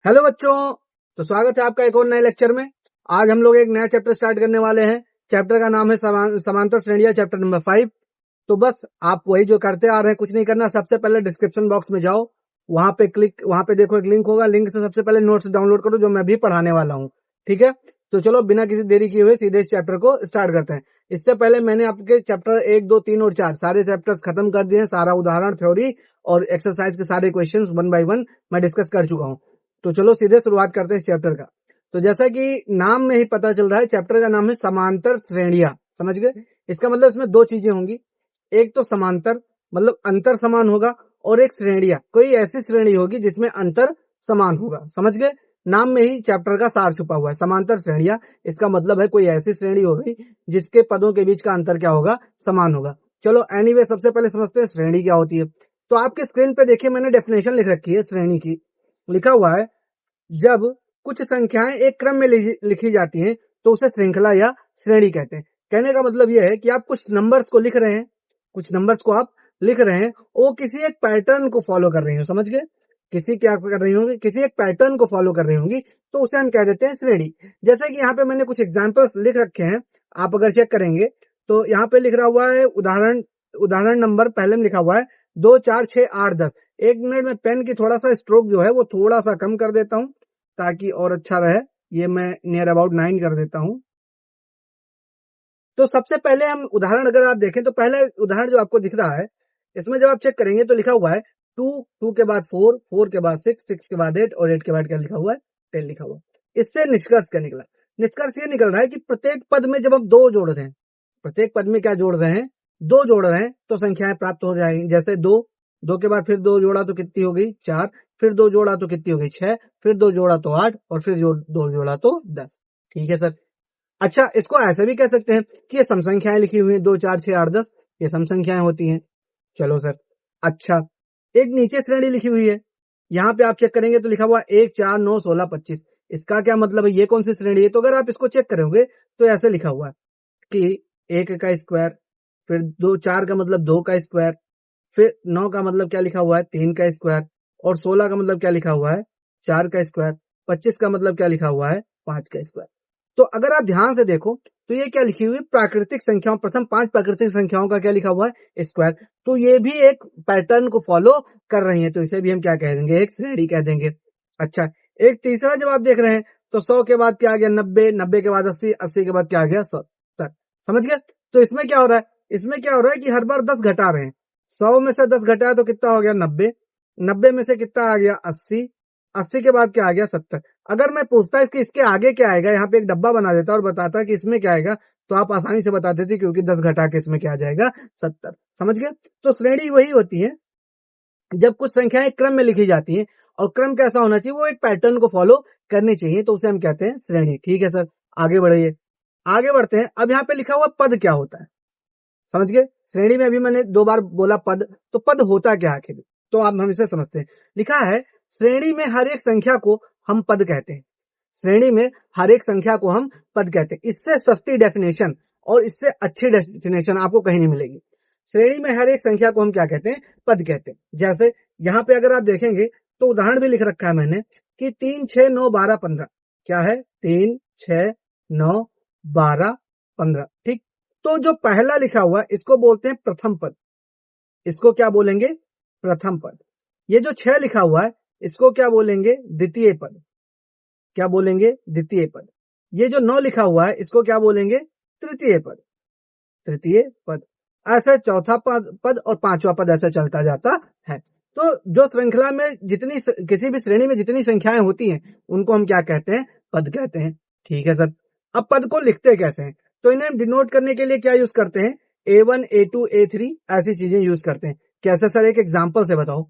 Hello बच्चों, तो स्वागत है आपका एक और नए लेक्चर में। आज हम लोग एक नया चैप्टर स्टार्ट करने वाले हैं। चैप्टर का नाम है समांतर श्रेणियां, चैप्टर नंबर 5। तो बस आप वही जो करते आ रहे हैं, कुछ नहीं करना। सबसे पहले डिस्क्रिप्शन बॉक्स में जाओ, वहां पे देखो एक लिंक होगा, लिंक से सबसे पहले नोट्स डाउनलोड करो जो मैं भी पढ़ाने वाला हूँ। ठीक है, तो चलो बिना किसी देरी किए हुए सीधे इस चैप्टर को स्टार्ट करते हैं। इससे पहले मैंने आपके चैप्टर 1, 2, 3 और 4 सारे चैप्टर्स खत्म कर दिए हैं। सारा उदाहरण, थ्योरी और एक्सरसाइज के सारे क्वेश्चंस 1 बाय 1 मैं डिस्कस कर चुका हूँ। तो चलो सीधे शुरुआत करते हैं इस चैप्टर का। तो जैसा कि नाम में ही पता चल रहा है, चैप्टर का नाम है समांतर श्रेणियां। समझ गए? इसका मतलब इसमें दो चीजें होंगी। एक तो समांतर मतलब अंतर समान होगा, और एक श्रेणियां, कोई ऐसी श्रेणी होगी जिसमें अंतर समान होगा। समझ गए? नाम में ही चैप्टर का सार छुपा हुआ है, समांतर श्रेणियां। इसका मतलब है कोई ऐसी श्रेणी होगी जिसके पदों के बीच का अंतर क्या होगा, समान होगा। चलो एनीवे, सबसे पहले समझते हैं श्रेणी क्या होती है। तो आपके स्क्रीन पे देखिए, मैंने डेफिनेशन लिख रखी है श्रेणी की। लिखा हुआ है, जब कुछ संख्याएं एक क्रम में लिखी जाती हैं तो उसे श्रृंखला या श्रेणी कहते हैं। कहने का मतलब यह है कि आप कुछ नंबर्स को लिख रहे हैं, कुछ नंबर्स को आप लिख रहे हैं, वो किसी एक पैटर्न को फॉलो कर रही हो। समझ गए? किसी क्या कर रही होंगी, किसी एक पैटर्न को फॉलो कर रही होंगी, तो उसे हम कह देते हैं श्रेणी। जैसे कि यहाँ पे मैंने कुछ एग्जांपल्स लिख रखे हैं, आप अगर चेक करेंगे तो यहाँ पे लिख रहा हुआ है उदाहरण नंबर पहले में लिखा हुआ है 2, 4, 6, 8, 10। एक मिनट में पेन की थोड़ा सा स्ट्रोक जो है वो थोड़ा सा कम कर देता हूं ताकि और अच्छा रहे। ये मैं नियर अबाउट 9 कर देता हूं। तो सबसे पहले हम उदाहरण अगर आप देखें तो पहले उदाहरण जो आपको दिख रहा है, इसमें जब आप चेक करेंगे तो लिखा हुआ है 2, 2 के बाद 4, 4 के बाद 6, 6 के बाद 8 और 8 के बाद क्या लिखा हुआ है, 10 लिखा हुआ है। इससे निष्कर्ष क्या निकला? निष्कर्ष ये निकल रहा है कि प्रत्येक पद में जब हम दो जोड़ रहे हैं, प्रत्येक पद में क्या जोड़ रहे हैं, दो जोड़ रहे हैं, तो संख्याएं प्राप्त हो जाएंगी। जैसे 2 के बाद फिर 2 जोड़ा तो कितनी हो गई, 4, फिर 2 जोड़ा तो कितनी हो गई, 6, फिर 2 जोड़ा तो 8 और फिर 2 जोड़ा तो 10। ठीक है सर। अच्छा, इसको ऐसे भी कह सकते हैं कि ये सम संख्याएं लिखी हुई हैं, 2, 4, 6, 8, 10, ये सम संख्याएं होती हैं। चलो सर। अच्छा, एक नीचे श्रेणी लिखी हुई है, यहाँ पे आप चेक करेंगे तो लिखा हुआ 1, 4, 9, 16, 25। इसका क्या मतलब है, ये कौन सी श्रेणी है? तो अगर आप इसको चेक करोगे तो ऐसे लिखा हुआ है कि 1 का स्क्वायर, फिर 2, 4 का मतलब 2 का स्क्वायर, फिर 9 का मतलब क्या लिखा हुआ है, 3 का स्क्वायर, और 16 का मतलब क्या लिखा हुआ है, 4 का स्क्वायर, 25 का मतलब क्या लिखा हुआ है, 5 का स्क्वायर। तो अगर आप ध्यान से देखो तो ये क्या लिखी हुई है, प्राकृतिक संख्याओं, प्रथम 5 प्राकृतिक संख्याओं का क्या लिखा हुआ है, स्क्वायर। तो ये भी एक पैटर्न को फॉलो कर रही है, तो इसे भी हम क्या कह देंगे, एक श्रेणी कह देंगे। अच्छा, एक तीसरा जब आप देख रहे हैं तो 100 के बाद क्या आ गया, 90, 90 के बाद 80, 80 के बाद क्या आ गया, 70। समझ गए? तो इसमें क्या हो रहा है, इसमें क्या हो रहा है कि हर बार 10 घटा रहे हैं। 100 में से 10 घटाया तो कितना हो गया, 90, 90 में से कितना आ गया, 80, 80 के बाद क्या आ गया, 70। अगर मैं पूछता कि इसके आगे क्या आएगा, यहाँ पे एक डब्बा बना देता और बताता कि इसमें क्या आएगा, तो आप आसानी से बताते थे क्योंकि 10 घटा के इसमें क्या आ जाएगा, 70। समझ गए? तो श्रेणी वही होती है जब कुछ संख्याएं क्रम में लिखी जाती हैं, और क्रम कैसा होना चाहिए, वो एक पैटर्न को फॉलो करनी चाहिए, तो उसे हम कहते हैं श्रेणी। ठीक है सर, आगे बढ़िए, आगे बढ़ते हैं। अब यहाँ पे लिखा हुआ पद क्या होता है, समझ गए? श्रेणी में अभी मैंने 2 बार बोला पद, तो पद होता क्या आखिर, तो आप हम इसे समझते हैं। लिखा है, श्रेणी में हर एक संख्या को हम पद कहते हैं। श्रेणी में हर एक संख्या को हम पद कहते हैं। इससे सस्ती डेफिनेशन और इससे अच्छी डेफिनेशन आपको कहीं नहीं मिलेगी। श्रेणी में हर एक संख्या को हम क्या कहते हैं, पद कहते हैं। जैसे यहाँ पे अगर आप देखेंगे तो उदाहरण भी लिख रखा है मैंने कि 3, 6, 9, 12, 15। क्या है, 3, 6, 9, 12, 15। ठीक, तो जो पहला लिखा हुआ इसको बोलते हैं प्रथम पद। इसको क्या बोलेंगे, प्रथम पद। ये जो 6 लिखा हुआ है इसको क्या बोलेंगे, द्वितीय पद। क्या बोलेंगे, द्वितीय पद। ये जो 9 लिखा हुआ है इसको क्या बोलेंगे, तृतीय पद। तृतीय पद। ऐसे चौथा पद और पांचवा पद ऐसे चलता जाता है। तो जो श्रृंखला में जितनी, किसी भी श्रेणी में जितनी संख्याएं होती हैं उनको हम क्या कहते हैं, पद कहते हैं। ठीक है सर। अब पद को लिखते कैसे हैं, तो इन्हें डिनोट करने के लिए क्या यूज करते हैं, A1, A2, A3 ऐसी चीजें यूज करते हैं। कैसे सर, एक एग्जाम्पल से बताओ।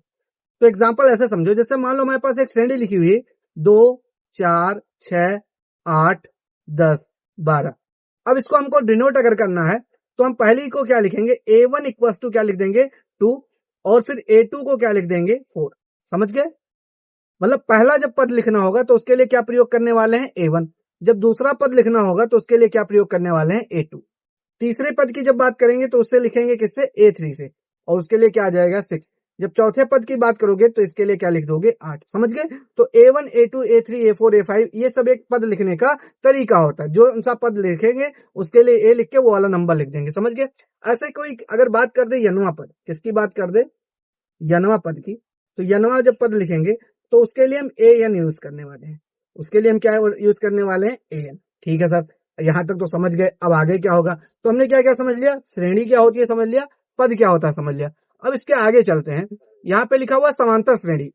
तो एग्जाम्पल ऐसे समझो, जैसे मान लो हमारे पास एक श्रेणी लिखी हुई है 2, 4, 6, 8, 10, 12। अब इसको हमको डिनोट अगर करना है तो हम पहली को क्या लिखेंगे, A1 इक्वल टू क्या लिख देंगे, 2, और फिर A2 को क्या लिख देंगे, 4। समझ गए? मतलब पहला जब पद लिखना होगा तो उसके लिए क्या प्रयोग करने वाले हैं, A1। जब दूसरा पद लिखना होगा तो उसके लिए क्या प्रयोग करने वाले हैं, A2। तीसरे पद की जब बात करेंगे तो उससे लिखेंगे किससे, A3 से, और उसके लिए क्या आ जाएगा, 6। जब चौथे पद की बात करोगे तो इसके लिए क्या लिख दोगे 8। समझ गए? तो A1 A2 A3 A4 A5 ये सब एक पद लिखने का तरीका होता है। जो सा पद लिखेंगे उसके लिए A लिख के वो वाला नंबर लिख देंगे। समझ गए? ऐसे कोई अगर बात कर दे यनवा पद, किसकी बात कर दे? यनवा पद की। तो यनवा जब पद लिखेंगे तो उसके लिए हम AN यूज करने वाले हैं। उसके लिए हम क्या यूज करने वाले हैं? AN। ठीक है सर, यहां तक तो समझ गए। अब आगे क्या होगा? तो हमने क्या क्या समझ लिया? श्रेणी क्या होती है समझ लिया, पद क्या होता है समझ लिया। अब इसके आगे चलते हैं। यहाँ पे लिखा हुआ है समांतर श्रेणी।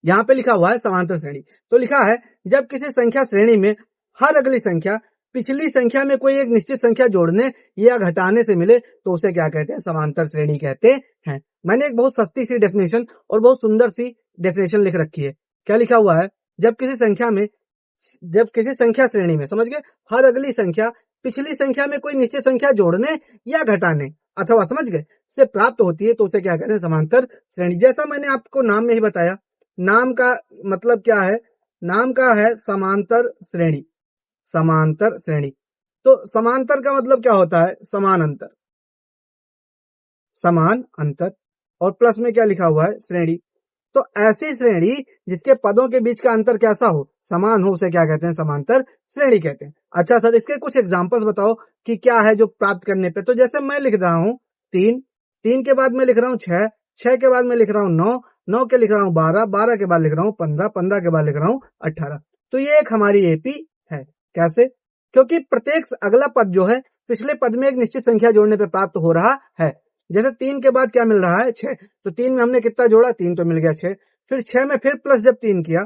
यहाँ पे लिखा हुआ है समांतर श्रेणी। तो लिखा है जब किसी संख्या श्रेणी में हर अगली संख्या पिछली संख्या में कोई एक निश्चित संख्या जोड़ने या घटाने से मिले तो उसे क्या कहते हैं? समांतर श्रेणी कहते हैं। मैंने एक बहुत सस्ती सी डेफिनेशन और बहुत सुंदर सी डेफिनेशन लिख रखी है। क्या लिखा हुआ है? जब किसी संख्या श्रेणी में, समझ गए, हर अगली संख्या पिछली संख्या में कोई निश्चित संख्या जोड़ने या घटाने अथवा, समझ गए, से प्राप्त होती है तो उसे क्या कहते हैं? समांतर श्रेणी। जैसा मैंने आपको नाम में ही बताया, नाम का मतलब क्या है? नाम का है समांतर श्रेणी। समांतर श्रेणी। तो समांतर का मतलब क्या होता है? समान अंतर। समान अंतर। और प्लस में क्या लिखा हुआ है? श्रेणी। तो ऐसी श्रेणी जिसके पदों के बीच का अंतर कैसा हो? समान हो, उसे क्या कहते हैं? समांतर श्रेणी कहते हैं। अच्छा सर, इसके कुछ एग्जांपल्स बताओ कि क्या है जो प्राप्त करने पे। तो जैसे मैं लिख रहा हूं 3, 3 के बाद मैं लिख रहा हूं 6, 6 के बाद मैं लिख रहा हूं 9, 9 के लिख रहा हूं 12, 12 के बाद लिख रहा हूं 15, 15 के बाद लिख रहा हूं 18। तो ये एक हमारी एपी है। कैसे? क्योंकि प्रत्येक अगला पद जो है पिछले पद में एक निश्चित संख्या जोड़ने पर प्राप्त हो रहा है। जैसे 3 के बाद क्या मिल रहा है? 6। तो 3 में हमने कितना जोड़ा? 3 तो मिल गया 6। फिर 6 में फिर प्लस जब 3 किया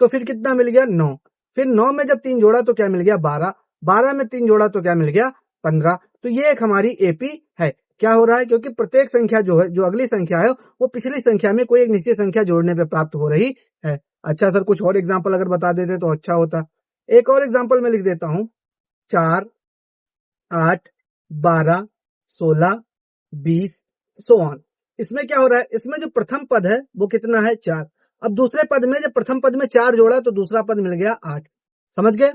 तो फिर कितना मिल गया? 9। फिर 9 में जब 3 जोड़ा तो क्या मिल गया? 12। 12 में 3 जोड़ा तो क्या मिल गया? 15। तो ये एक हमारी एपी है। क्या हो रहा है? क्योंकि प्रत्येक संख्या जो है, जो अगली संख्या है, वो पिछली संख्या में कोई एक निश्चित संख्या जोड़ने पे प्राप्त हो रही है। अच्छा सर, कुछ और एग्जाम्पल अगर बता देते तो अच्छा होता। एक और एग्जाम्पल मैं लिख देता हूं। 4, 8, 12, 16, 20 सो ऑन। इसमें क्या हो रहा है? इसमें जो प्रथम पद है वो कितना है? 4। अब दूसरे पद में जब प्रथम पद में 4 जोड़ा तो दूसरा पद मिल गया 8। समझ गए?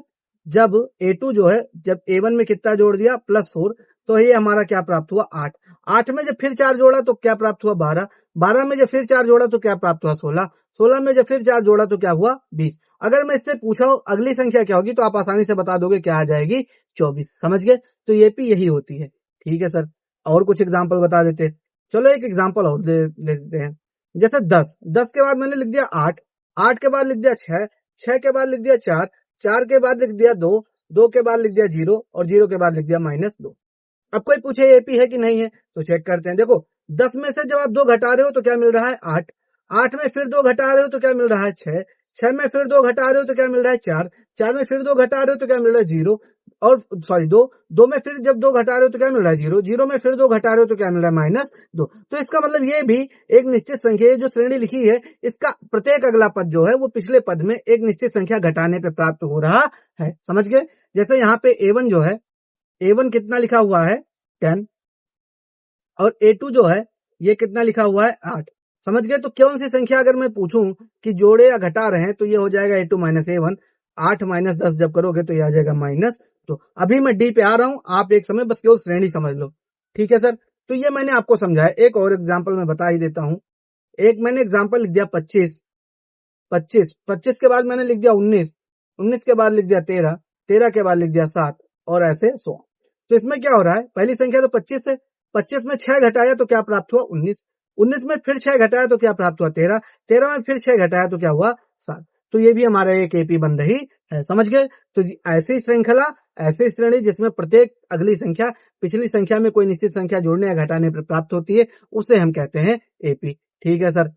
जब A2 जो है, जब A1 में कितना जोड़ दिया? +4, तो ये हमारा क्या प्राप्त हुआ? 8। 8 में जब फिर 4 जोड़ा तो क्या प्राप्त हुआ? 12। 12 में जब फिर 4 जोड़ा तो क्या प्राप्त हुआ? 16। 16 में जब फिर 4 जोड़ा तो क्या हुआ? 20। अगर मैं इससे पूछा हूं अगली संख्या क्या होगी तो आप आसानी से बता दोगे, क्या आ जाएगी? 24। समझ गए? तो ये भी यही होती है। ठीक है सर, और कुछ एग्जाम्पल बता देते। चलो एक एग्जाम्पल और ले लेते हैं। जैसे 10, 10 के बाद मैंने लिख दिया 8, 8 के बाद लिख दिया 6, 6 के बाद लिख दिया 4, 4 के बाद लिख दिया 2, 2 के बाद लिख दिया 0 और 0 के बाद लिख दिया -2। अब कोई पूछे एपी है कि नहीं है तो चेक करते हैं। देखो 10 में से जब आप 2 घटा रहे हो तो क्या मिल रहा है? 8। 8 में फिर 2 घटा रहे हो तो क्या मिल रहा है? 6। 6 में फिर 2 घटा रहे हो तो क्या मिल रहा है? 4। 4 में फिर 2 घटा रहे हो तो क्या मिल रहा है? 0 और सॉरी 2। 2 में फिर जब 2 घटा रहे हो तो क्या मिल रहा है? 0। 0 में फिर 2 घटा रहे हो तो क्या मिल रहा है? -2। तो इसका मतलब ये भी एक निश्चित संख्या, जो श्रेणी लिखी है, इसका प्रत्येक अगला पद जो है वो पिछले पद में एक निश्चित संख्या घटाने पे प्राप्त हो रहा है। समझ गए? जैसे यहाँ पे A1 जो है, A1 कितना लिखा हुआ है? 10 और A2 जो है ये कितना लिखा हुआ है? 8। समझ गए? तो कौन सी संख्या अगर मैं पूछूं कि जोड़े या घटा रहे हैं तो ये हो जाएगा A2 - A1। 8 - 10 जब करोगे तो ये आ जाएगा -2। अभी मैं डी पे आ रहा हूं, आप एक समय बस केवल श्रेणी समझ लो। ठीक है सर, तो ये मैंने आपको समझाया। एक और एग्जाम्पल मैं बता ही देता हूं। एक मैंने एग्जाम्पल लिख दिया 25, 25, 25 के बाद मैंने लिख दिया 19, 19 के बाद लिख दिया 13, 13 के बाद लिख दिया 7 और ऐसे 100। तो इसमें क्या हो रहा है? पहली संख्या तो 25 है, 25 में 6 घटाया तो क्या प्राप्त हुआ? 19। 19 में फिर 6 घटाया तो क्या प्राप्त हुआ? 13। 13 में फिर 6 घटाया तो क्या हुआ? 7। तो ये भी हमारा एक एपी बन रही है। समझ गए? तो ऐसी श्रृंखला, ऐसी श्रेणी जिसमें प्रत्येक अगली संख्या पिछली संख्या में कोई निश्चित संख्या जोड़ने या घटाने पर प्राप्त होती है, उसे हम कहते हैं एपी। ठीक है सर।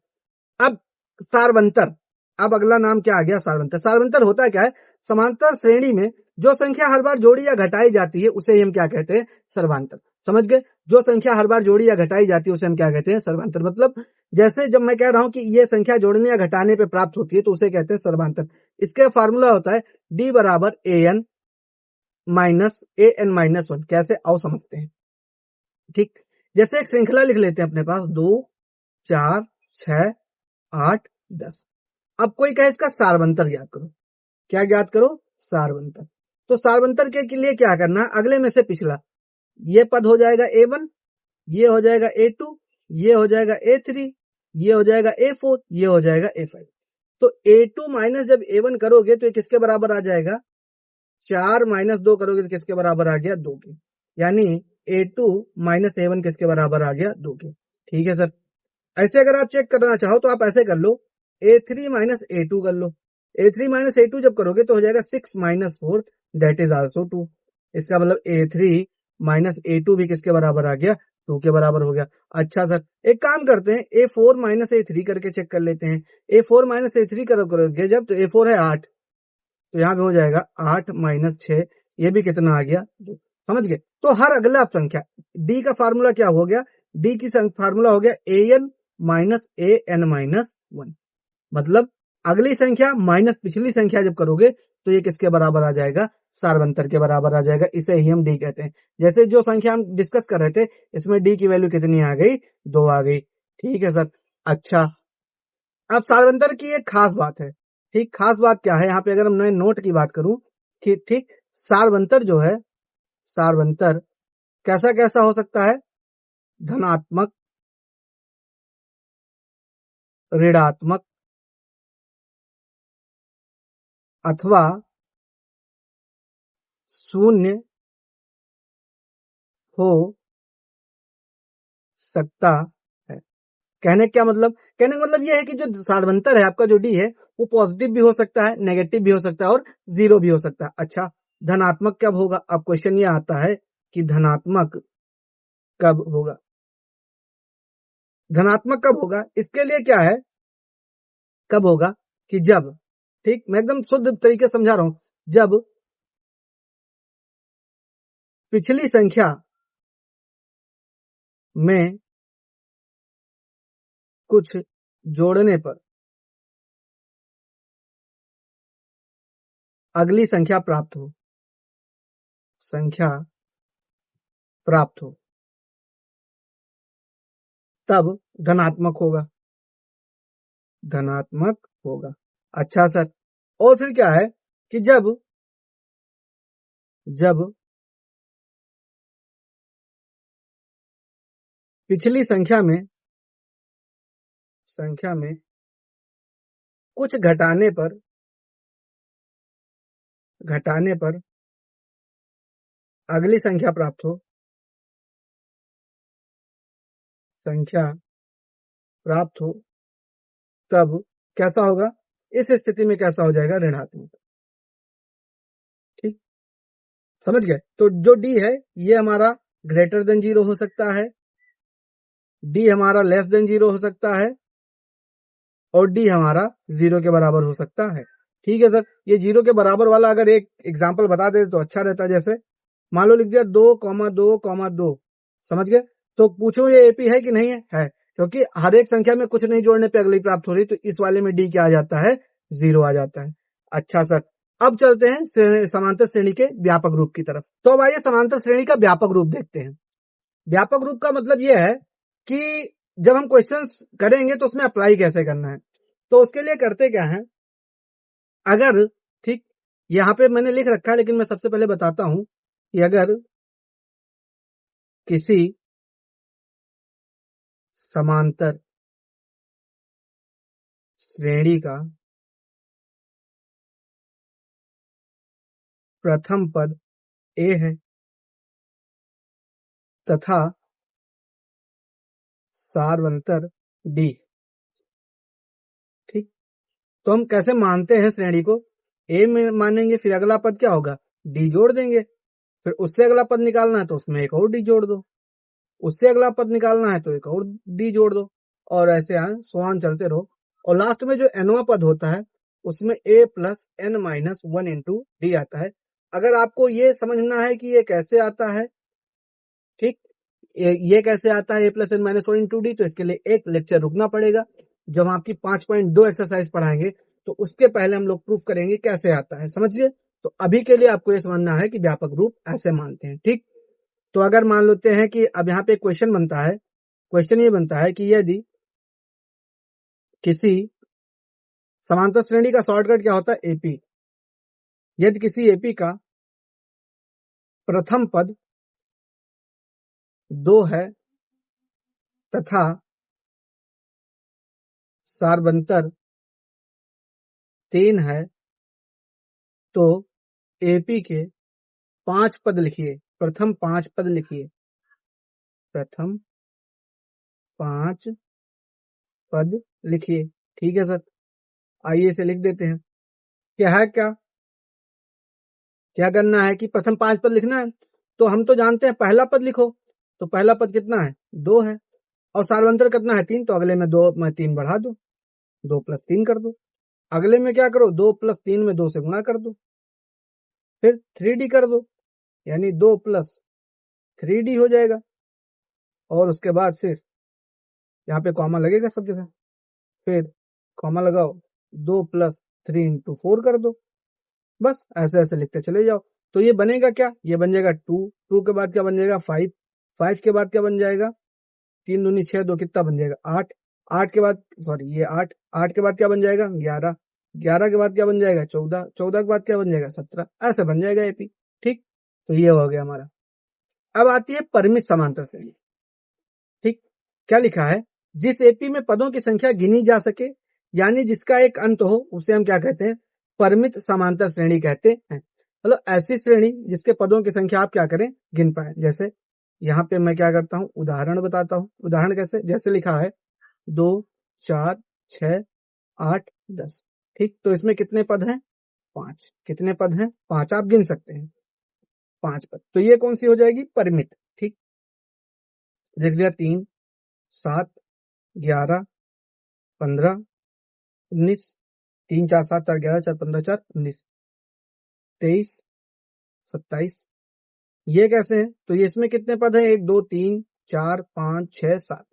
अब सारवंतर। अब अगला नाम क्या आ गया? सारवंतर। सारवंतर होता क्या है? समांतर श्रेणी में जो संख्या हर बार जोड़ी या घटाई जाती है उसे हम क्या कहते हैं? सर्वांतर। समझ गए? जो संख्या हर बार जोड़ी या घटाई जाती है उसे हम क्या कहते हैं? सर्वांतर। मतलब जैसे जब मैं कह रहा हूं कि ये संख्या जोड़ने या घटाने पे प्राप्त होती है तो उसे कहते हैं सर्वांतर। इसका फार्मूला होता है D बराबर AN - AN-1। कैसे? आओ समझते हैं। ठीक, जैसे एक श्रृंखला लिख लेते हैं अपने पास 2, 4, 6, 8, 10। अब कोई कहे इसका सारवंतर ज्ञात करो। क्या ज्ञात करो? सारवंतर। तो सारवंतर के लिए क्या करना है? अगले में से पिछला, ये पद हो जाएगा A1, ये हो जाएगा A2, ये हो जाएगा A3, ये हो जाएगा A4, ये हो जाएगा A5। तो A2 माइनस जब A1 करोगे तो ये किसके बराबर आ जाएगा? 4 माइनस 2 करोगे तो किसके बराबर आ गया? 2 के। यानी A2 माइनस A1 किसके बराबर आ गया? 2 के। ठीक है सर। ऐसे अगर आप चेक करना चाहो तो आप ऐसे कर लो, A3 माइनस A2 कर लो। A3 माइनस A2 जब करोगे तो हो जाएगा 6 माइनस 4 दैट इज आल्सो 2। इसका मतलब A3 माइनस A2 भी किसके बराबर आ गया? 2 के बराबर हो गया। अच्छा सर, एक काम करते हैं, A4 माइनस A3 करके चेक कर लेते हैं। A4 माइनस A3 करोगे जब, तो A4 है 8, तो यहाँ पे हो जाएगा 8 माइनस 6, ये भी कितना आ गया? 2। समझ गए? तो हर अगला संख्या, डी का फार्मूला क्या हो गया? डी की फार्मूला हो गया an माइनस an माइनस 1। मतलब अगली संख्या माइनस पिछली संख्या जब करोगे तो ये किसके बराबर आ जाएगा? सार्वंतर के बराबर आ जाएगा। इसे ही हम डी कहते हैं। जैसे जो संख्या हम डिस्कस कर रहे थे, इसमें डी की वैल्यू कितनी आ गई? 2 आ गई। ठीक है सर। अच्छा, अब सार्वंतर की एक खास बात है। ठीक, खास बात क्या है? यहाँ पे अगर मैं नोट की बात करूं कि ठीक, सार्वंतर जो है, सार्वंतर कैसा कैसा हो सकता है? धनात्मक, ऋणात्मक, अथवा शून्य हो सकता है। कहने क्या मतलब? कहने का मतलब यह है कि जो सार्वंतर है आपका, जो डी है, वो पॉजिटिव भी हो सकता है, नेगेटिव भी हो सकता है और जीरो भी हो सकता है। अच्छा, धनात्मक कब होगा? अब क्वेश्चन ये आता है कि धनात्मक कब होगा? धनात्मक कब होगा? इसके लिए क्या है, कब होगा कि जब, ठीक, मैं एकदम शुद्ध तरीके से समझा रहा हूं, जब पिछली संख्या में कुछ जोड़ने पर अगली संख्या प्राप्त हो, संख्या प्राप्त हो, तब धनात्मक होगा, धनात्मक होगा। अच्छा सर, और फिर क्या है कि जब जब पिछली संख्या में कुछ घटाने पर अगली संख्या प्राप्त हो, संख्या प्राप्त हो, तब कैसा होगा? इस स्थिति में कैसा हो जाएगा? ऋणात्मक। ठीक, समझ गए? तो जो डी है ये हमारा ग्रेटर देन जीरो हो सकता है, डी हमारा लेस देन जीरो हो सकता है, और डी हमारा जीरो के बराबर हो सकता है। ठीक है सर। ये जीरो के बराबर वाला अगर एक एग्जाम्पल बता दे तो अच्छा रहता। जैसे मान लो लिख दिया 2,2,2, समझ गए? तो पूछो ये एपी है कि नहीं है? है, क्योंकि हर एक संख्या में कुछ नहीं जोड़ने पे अगली प्राप्त हो रही, तो इस वाले में डी क्या आ जाता है? जीरो आ जाता है। अच्छा सर, अब चलते हैं समांतर श्रेणी के व्यापक रूप की तरफ। तो अब आइए समांतर श्रेणी का व्यापक रूप देखते हैं। व्यापक रूप का मतलब यह है कि जब हम क्वेश्चंस करेंगे तो उसमें अप्लाई कैसे करना है। तो उसके लिए करते क्या है, अगर, ठीक, यहां पे मैंने लिख रखा है लेकिन मैं सबसे पहले बताता हूं कि अगर किसी समांतर श्रेणी का प्रथम पद ए है तथा सार्वंतर डी, ठीक, तो हम कैसे मानते हैं श्रेणी को? ए में मानेंगे, फिर अगला पद क्या होगा? डी जोड़ देंगे, फिर उससे अगला पद निकालना है तो उसमें एक और डी जोड़ दो, उससे अगला पद निकालना है तो एक और डी जोड़ दो, और ऐसे सोआन चलते रहो। और लास्ट में जो एनवा पद होता है उसमें A plus N minus 1 into D आता है। अगर आपको ये समझना है कि ये कैसे आता है, ठीक, ये कैसे आता है A plus N minus 1 into D, तो इसके लिए एक लेक्चर रुकना पड़ेगा। जब आपकी 5.2 एक्सरसाइज पढ़ाएंगे तो उसके पहले हम लोग प्रूफ करेंगे कैसे आता है, समझिए। तो अभी के लिए आपको ये समझना है कि व्यापक रूप ऐसे मानते हैं। ठीक, तो अगर मान लेते हैं कि अब यहाँ पे क्वेश्चन बनता है, क्वेश्चन ये बनता है कि यदि किसी समांतर श्रेणी का शॉर्टकट क्या होता है? एपी। यदि किसी एपी का प्रथम पद 2 है तथा सार्वंतर 3 है तो एपी के 5 पद लिखिए। प्रथम 5 पद लिखिए। प्रथम 5 पद लिखिए। ठीक है सर, आइए इसे लिख देते हैं। क्या है, क्या करना है कि प्रथम 5 पद लिखना है। तो हम तो जानते हैं पहला पद लिखो, तो पहला पद कितना है, 2 है, और सार्वंतर कितना है, 3, तो अगले में 2 में 3 बढ़ा दो, 2 + 3 कर दो। अगले में क्या करो, 2 + 3 में 2 से गुणा कर दो, फिर 3D कर दो, यानी 2 + 3D हो जाएगा। और उसके बाद फिर यहाँ पे कॉमा लगेगा सब जगह, फिर कॉमा लगाओ, 2 + 3 × 4 कर दो। बस ऐसे ऐसे लिखते चले जाओ। तो ये बनेगा क्या, ये बन जाएगा 2, 2 के बाद क्या बन जाएगा 5, 5 के बाद क्या बन जाएगा, 3 दूनी 6, 2 कितना बन जाएगा 8, 8 के बाद सॉरी ये 8, 8 के बाद क्या बन जाएगा 11, 11 के बाद क्या बन जाएगा 14, 14 के बाद क्या बन जाएगा 17, ऐसे बन जाएगा एपी। ठीक, तो ये हो गया हमारा। अब आती है परिमित समांतर श्रेणी। ठीक, क्या लिखा है, जिस एपी में पदों की संख्या गिनी जा सके, यानी जिसका एक अंत हो, उसे हम क्या कहते हैं, परिमित समांतर श्रेणी कहते हैं। मतलब ऐसी श्रेणी जिसके पदों की संख्या आप क्या करें, गिन पाए। जैसे यहाँ पे मैं क्या करता हूँ, उदाहरण बताता हूँ। उदाहरण कैसे, जैसे लिखा है 2, 4, 6, 8, 10। ठीक, तो इसमें कितने पद हैं, 5। कितने पद हैं, 5, आप गिन सकते हैं 5 पद। तो ये कौन सी हो जाएगी, परिमित। ठीक, देख लिया 3, 7, 11, 15, 19, 3, 4, 7, 4, 11, 4, 15, 4, 19, 23, 27। ये कैसे हैं, तो ये इसमें कितने पद हैं, 1, 2, 3, 4, 5, 6, 7।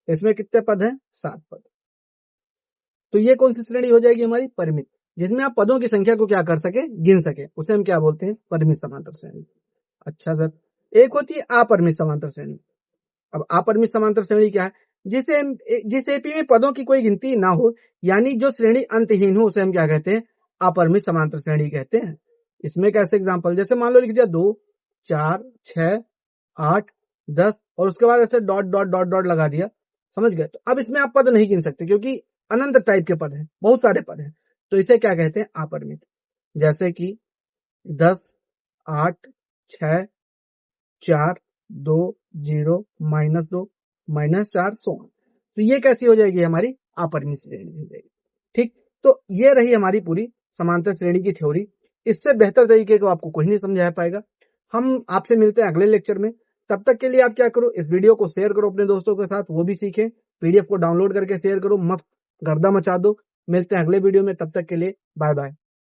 इसमें कितने पद हैं, 7 पद। तो ये कौन सी श्रेणी हो जाएगी हमारी, परिमित, जिसमें आप पदों की संख्या को क्या कर सके, गिन सके, उसे हम क्या बोलते हैं, परिमित समांतर श्रेणी। अच्छा सर, एक होती है अपरिमित समांतर श्रेणी। अब अपरिमित समांतर श्रेणी क्या है, जिस एपी में पदों की कोई गिनती ना हो, यानी जो श्रेणी अंतहीन हो, उसे हम क्या कहते हैं, अपरिमित समांतर श्रेणी कहते हैं। इसमें कैसे एग्जांपल, जैसे मान लो लिख दिया 2, 4, 6, 8, 10 और उसके बाद ऐसे डॉट डॉट डॉट डॉट लगा दिया, समझ गए। तो अब इसमें आप पद नहीं गिन सकते क्योंकि अनंत टाइप के पद हैं, बहुत सारे पद हैं, तो इसे क्या कहते हैं, अपरिमित। जैसे कि 10, 8, 6, 4, 2, 0, -2, -4 100। तो ये कैसी हो जाएगी, हमारी अपरिमित श्रेणी हो जाएगी। ठीक, तो ये रही हमारी पूरी समांतर श्रेणी की थ्योरी। इससे बेहतर तरीके को आपको कोई नहीं समझा पाएगा। हम आपसे मिलते हैं अगले लेक्चर में। तब तक के लिए आप क्या करो, इस वीडियो को शेयर करो अपने दोस्तों के साथ, वो भी सीखें। पीडीएफ को डाउनलोड करके शेयर करो, मस्त गर्दा मचा दो। मिलते हैं अगले वीडियो में, तब तक के लिए बाय बाय।